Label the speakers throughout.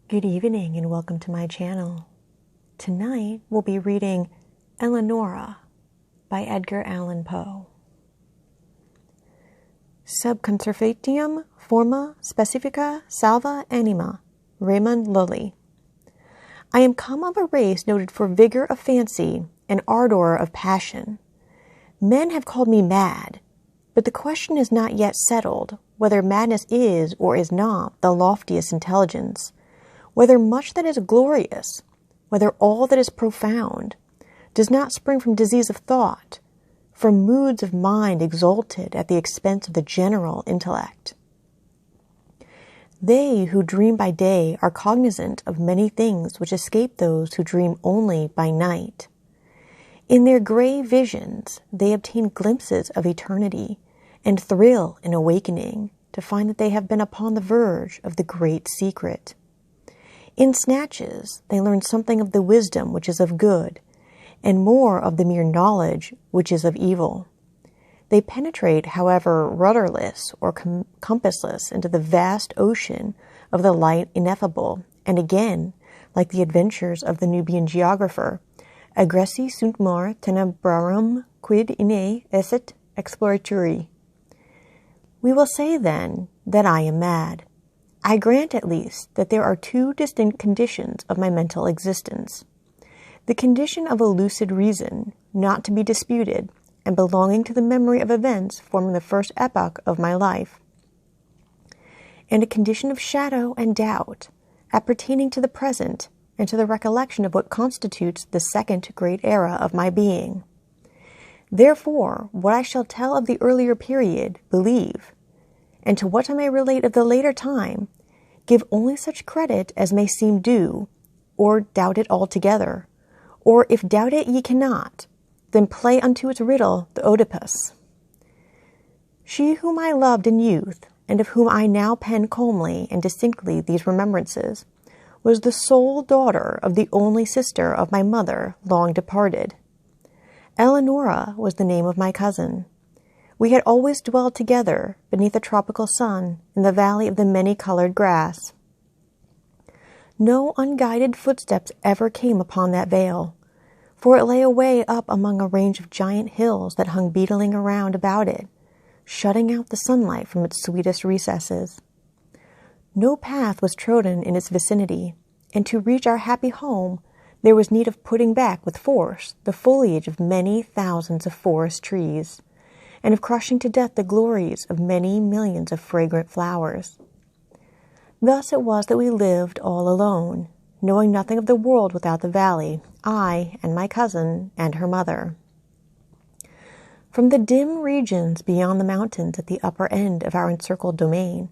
Speaker 1: Good evening and welcome to my channel. Tonight we'll be reading Eleanora by Edgar Allan Poe. Sub conservatium forma specifica salva anima, Raymond Lully. I am come of a race noted for vigor of fancy and ardor of passion. Men have called me mad, but the question is not yet settled whether madness is or is not the loftiest intelligence, whether much that is glorious, whether all that is profound, does not spring from disease of thought, from moods of mind exalted at the expense of the general intellect. They who dream by day are cognizant of many things which escape those who dream only by night. In their gray visions, they obtain glimpses of eternity and thrill in awakening to find that they have been upon the verge of the great secret. In snatches, they learn something of the wisdom which is of good, and more of the mere knowledge which is of evil. They penetrate, however, rudderless or compassless into the vast ocean of the light ineffable, and again, like the adventures of the Nubian geographer, aggressi sunt mar tenebrarum quid ine esset exploraturi. We will say, then, that I am mad. I grant, at least, that there are two distinct conditions of my mental existence. The condition of a lucid reason, not to be disputed, and belonging to the memory of events forming the first epoch of my life, and a condition of shadow and doubt, appertaining to the present and to the recollection of what constitutes the second great era of my being. Therefore, what I shall tell of the earlier period, believe, and to what I may relate of the later time, give only such credit as may seem due, or doubt it altogether, or if doubt it ye cannot, then play unto its riddle the Oedipus. She whom I loved in youth, and of whom I now pen calmly and distinctly these remembrances, was the sole daughter of the only sister of my mother, long departed. Eleanora was the name of my cousin. We had always dwelled together beneath a tropical sun in the valley of the many-colored grass. No unguided footsteps ever came upon that vale, for it lay away up among a range of giant hills that hung beetling around about it, shutting out the sunlight from its sweetest recesses. No path was trodden in its vicinity, and to reach our happy home there was need of putting back with force the foliage of many thousands of forest trees, and of crushing to death the glories of many millions of fragrant flowers. Thus it was that we lived all alone, knowing nothing of the world without the valley, I and my cousin and her mother. From the dim regions beyond the mountains at the upper end of our encircled domain,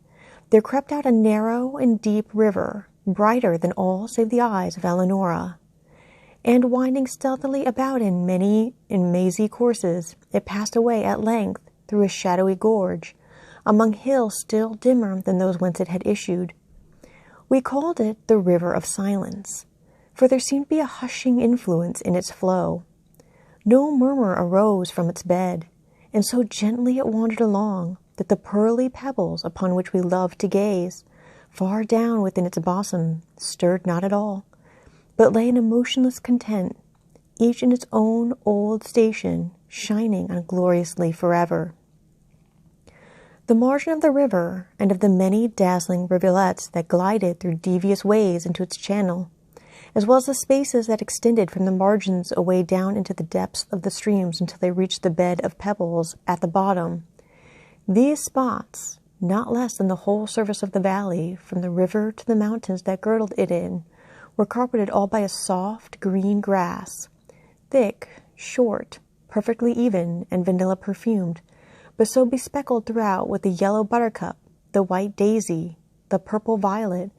Speaker 1: there crept out a narrow and deep river, brighter than all save the eyes of Eleanora. And winding stealthily about in mazy courses, it passed away at length through a shadowy gorge, among hills still dimmer than those whence it had issued. We called it the River of Silence, for there seemed to be a hushing influence in its flow. No murmur arose from its bed, and so gently it wandered along that the pearly pebbles upon which we loved to gaze, far down within its bosom, stirred not at all, but lay in a motionless content, each in its own old station, shining on gloriously forever. The margin of the river, and of the many dazzling rivulets that glided through devious ways into its channel, as well as the spaces that extended from the margins away down into the depths of the streams until they reached the bed of pebbles at the bottom, these spots, not less than the whole surface of the valley, from the river to the mountains that girdled it in, were carpeted all by a soft green grass, thick, short, perfectly even, and vanilla perfumed, but so bespeckled throughout with the yellow buttercup, the white daisy, the purple violet,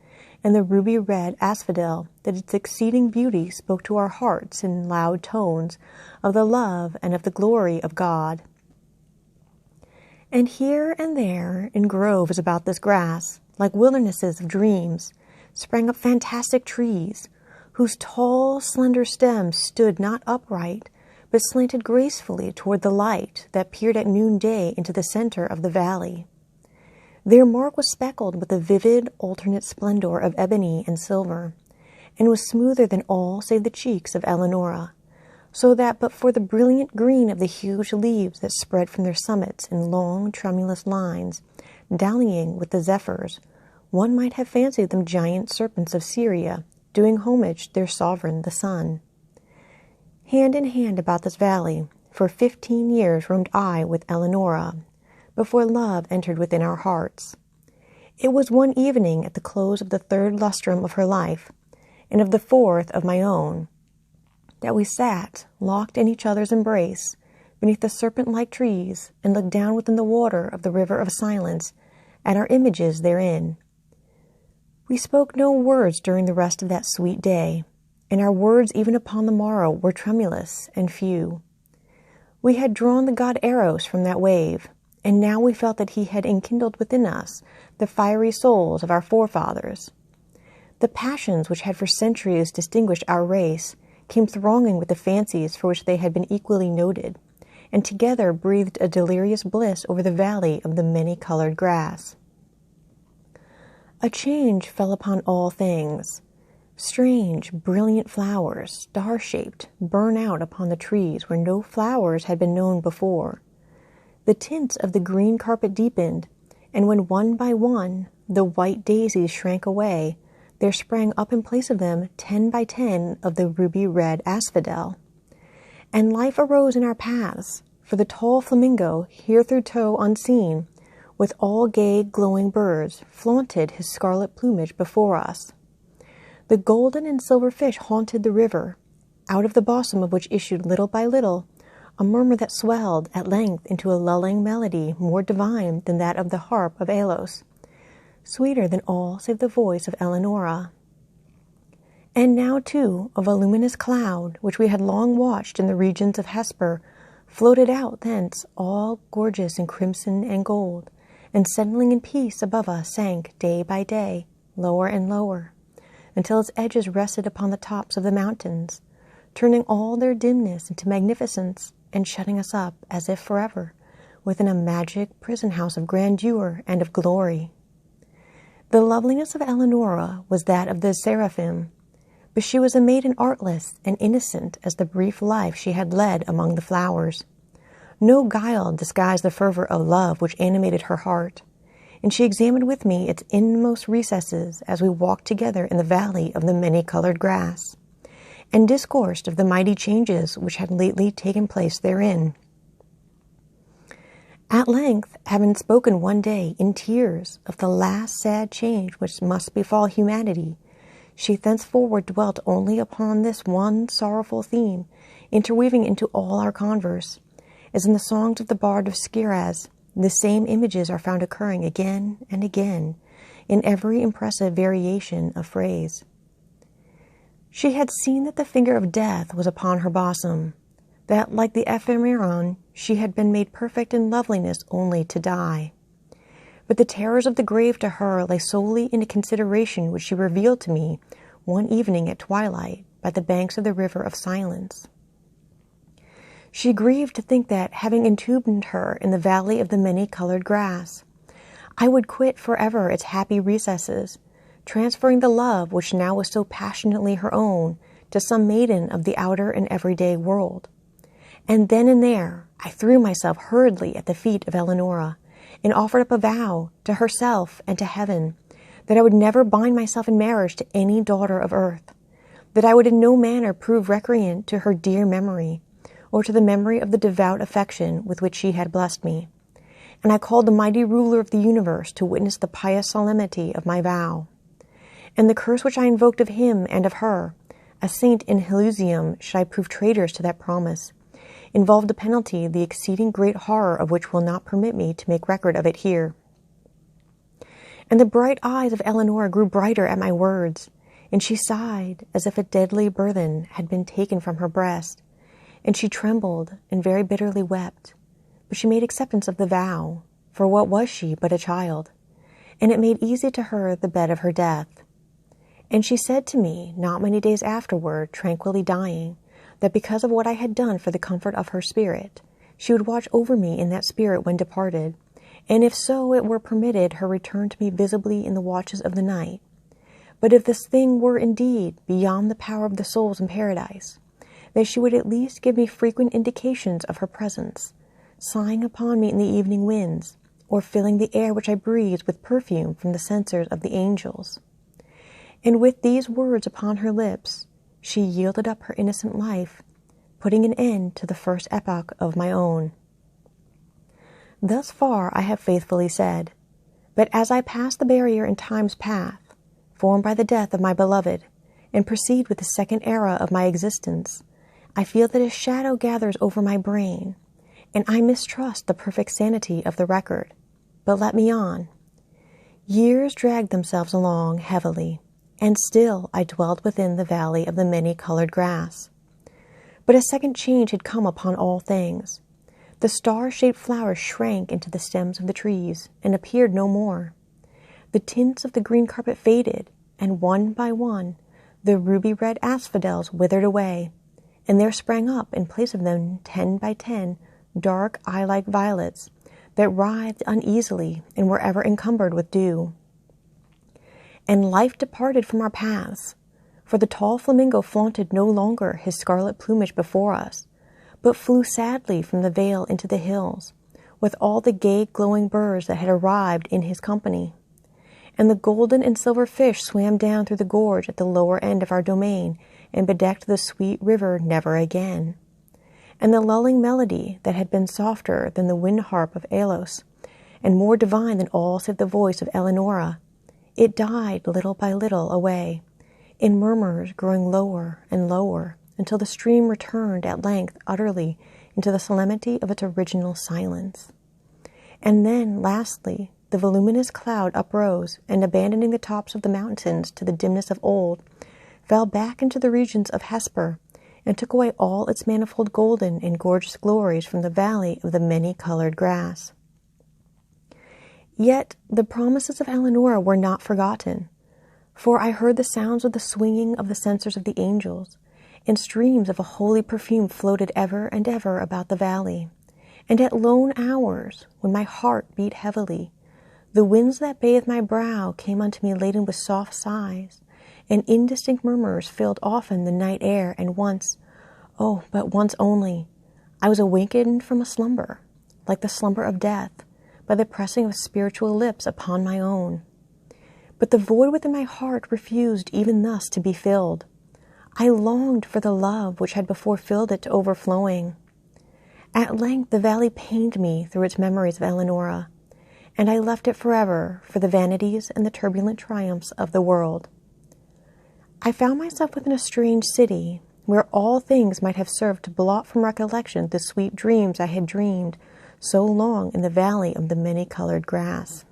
Speaker 1: and the ruby red asphodel that its exceeding beauty spoke to our hearts in loud tones of the love and of the glory of God. And here and there, in groves about this grass, like wildernesses of dreams, sprang up fantastic trees, whose tall, slender stems stood not upright, but slanted gracefully toward the light that peered at noonday into the center of the valley. Their mark was speckled with the vivid, alternate splendor of ebony and silver, and was smoother than all save the cheeks of Eleanora, so that but for the brilliant green of the huge leaves that spread from their summits in long, tremulous lines, dallying with the zephyrs, one might have fancied them giant serpents of Syria, doing homage to their sovereign, the sun. Hand in hand about this valley, for 15 years roamed I with Eleanora, before love entered within our hearts. It was one evening at the close of the 3rd lustrum of her life, and of the 4th of my own, that we sat, locked in each other's embrace, beneath the serpent-like trees, and looked down within the water of the river of silence at our images therein. We spoke no words during the rest of that sweet day, and our words even upon the morrow were tremulous and few. We had drawn the god Eros from that wave, and now we felt that he had enkindled within us the fiery souls of our forefathers. The passions which had for centuries distinguished our race came thronging with the fancies for which they had been equally noted, and together breathed a delirious bliss over the valley of the many-colored grass. A change fell upon all things. Strange, brilliant flowers, star-shaped, burn out upon the trees where no flowers had been known before. The tints of the green carpet deepened, and when one by one the white daisies shrank away, there sprang up in place of them 10 by 10 of the ruby-red asphodel. And life arose in our paths, for the tall flamingo, hitherto unseen, with all gay, glowing birds, flaunted his scarlet plumage before us. The golden and silver fish haunted the river, out of the bosom of which issued little by little a murmur that swelled at length into a lulling melody more divine than that of the harp of Alos, sweeter than all save the voice of Eleanora. And now, too, a voluminous cloud, which we had long watched in the regions of Hesper, floated out thence, all gorgeous in crimson and gold, and settling in peace above us sank day by day, lower and lower, until its edges rested upon the tops of the mountains, turning all their dimness into magnificence, and shutting us up, as if forever, within a magic prison house of grandeur and of glory. The loveliness of Eleanora was that of the seraphim, but she was a maiden artless and innocent as the brief life she had led among the flowers. No guile disguised the fervor of love which animated her heart, and she examined with me its inmost recesses as we walked together in the valley of the many-colored grass, and discoursed of the mighty changes which had lately taken place therein. At length, having spoken one day in tears of the last sad change which must befall humanity, she thenceforward dwelt only upon this one sorrowful theme, interweaving into all our converse, as in the songs of the bard of Sciras, the same images are found occurring again and again, in every impressive variation of phrase. She had seen that the finger of death was upon her bosom, that, like the ephemeron, she had been made perfect in loveliness only to die. But the terrors of the grave to her lay solely in a consideration which she revealed to me one evening at twilight by the banks of the river of silence. She grieved to think that, having entombed her in the valley of the many-colored grass, I would quit forever its happy recesses, transferring the love which now was so passionately her own to some maiden of the outer and everyday world. And then and there I threw myself hurriedly at the feet of Eleanora, and offered up a vow to herself and to heaven that I would never bind myself in marriage to any daughter of earth, that I would in no manner prove recreant to her dear memory, or to the memory of the devout affection with which she had blessed me. And I called the mighty ruler of the universe to witness the pious solemnity of my vow. And the curse which I invoked of him and of her, a saint in Elysium, should I prove traitors to that promise, involved a penalty the exceeding great horror of which will not permit me to make record of it here. And the bright eyes of Eleanora grew brighter at my words, and she sighed as if a deadly burthen had been taken from her breast, and she trembled and very bitterly wept, but she made acceptance of the vow, for what was she but a child, and it made easy to her the bed of her death. And she said to me, not many days afterward, tranquilly dying, that because of what I had done for the comfort of her spirit, she would watch over me in that spirit when departed, and if so it were permitted, her return to me visibly in the watches of the night. But if this thing were indeed beyond the power of the souls in paradise, that she would at least give me frequent indications of her presence, sighing upon me in the evening winds, or filling the air which I breathed with perfume from the censers of the angels. And with these words upon her lips, she yielded up her innocent life, putting an end to the first epoch of my own. Thus far I have faithfully said, but as I pass the barrier in time's path, formed by the death of my beloved, and proceed with the second era of my existence, I feel that a shadow gathers over my brain, and I mistrust the perfect sanity of the record. But let me on. Years dragged themselves along heavily, and still I dwelled within the valley of the many-colored grass. But a second change had come upon all things. The star-shaped flowers shrank into the stems of the trees, and appeared no more. The tints of the green carpet faded, and one by one the ruby-red asphodels withered away, and there sprang up in place of them 10 by 10 dark eye-like violets that writhed uneasily and were ever encumbered with dew. And life departed from our paths, for the tall flamingo flaunted no longer his scarlet plumage before us, but flew sadly from the vale into the hills, with all the gay glowing birds that had arrived in his company. And the golden and silver fish swam down through the gorge at the lower end of our domain, and bedecked the sweet river never again. And the lulling melody that had been softer than the wind harp of Alos, and more divine than all save the voice of Eleanora, it died little by little away, in murmurs growing lower and lower, until the stream returned at length utterly into the solemnity of its original silence. And then, lastly, the voluminous cloud uprose, and abandoning the tops of the mountains to the dimness of old, fell back into the regions of Hesper, and took away all its manifold golden and gorgeous glories from the valley of the many-colored grass. Yet the promises of Eleanora were not forgotten, for I heard the sounds of the swinging of the censers of the angels, and streams of a holy perfume floated ever and ever about the valley. And at lone hours, when my heart beat heavily, the winds that bathed my brow came unto me laden with soft sighs, and indistinct murmurs filled often the night air, and once, oh, but once only, I was awakened from a slumber, like the slumber of death, by the pressing of spiritual lips upon my own. But the void within my heart refused even thus to be filled. I longed for the love which had before filled it to overflowing. At length the valley pained me through its memories of Eleanora, and I left it forever for the vanities and the turbulent triumphs of the world. I found myself within a strange city, where all things might have served to blot from recollection the sweet dreams I had dreamed so long in the valley of the many-colored grass.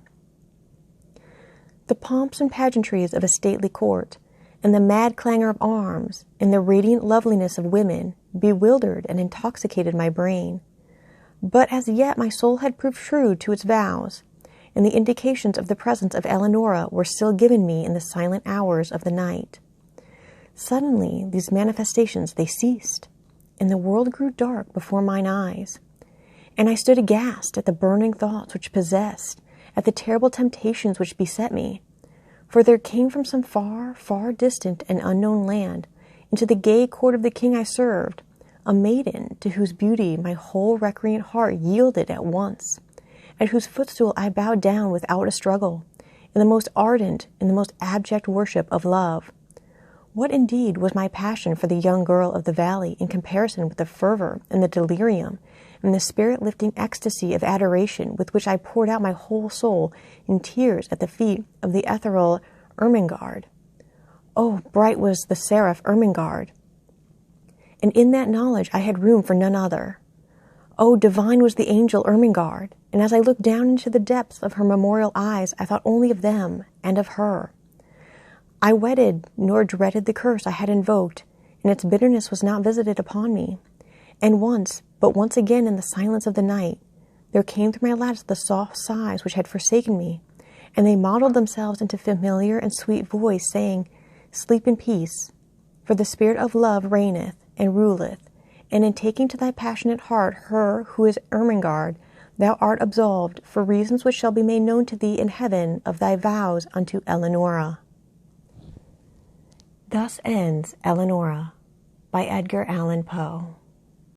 Speaker 1: The pomps and pageantries of a stately court, and the mad clangor of arms, and the radiant loveliness of women, bewildered and intoxicated my brain. But as yet my soul had proved true to its vows, and the indications of the presence of Eleanora were still given me in the silent hours of the night. Suddenly these manifestations, they ceased, and the world grew dark before mine eyes, and I stood aghast at the burning thoughts which possessed, at the terrible temptations which beset me. For there came from some far, far distant and unknown land, into the gay court of the king I served, a maiden to whose beauty my whole recreant heart yielded at once, at whose footstool I bowed down without a struggle, in the most ardent and the most abject worship of love. What indeed was my passion for the young girl of the valley in comparison with the fervor and the delirium and the spirit-lifting ecstasy of adoration with which I poured out my whole soul in tears at the feet of the ethereal Ermengarde? Oh, bright was the seraph Ermengarde, and in that knowledge I had room for none other. Oh, divine was the angel Ermengarde, and as I looked down into the depths of her memorial eyes, I thought only of them and of her. I wedded, nor dreaded the curse I had invoked, and its bitterness was not visited upon me. And once, but once again in the silence of the night, there came through my lattice the soft sighs which had forsaken me, and they modeled themselves into familiar and sweet voice, saying, "Sleep in peace, for the spirit of love reigneth and ruleth, and in taking to thy passionate heart her who is Ermengarde, Thou art absolved for reasons which shall be made known to thee in heaven of thy vows unto Eleanora. Thus ends Eleanora by Edgar Allan Poe.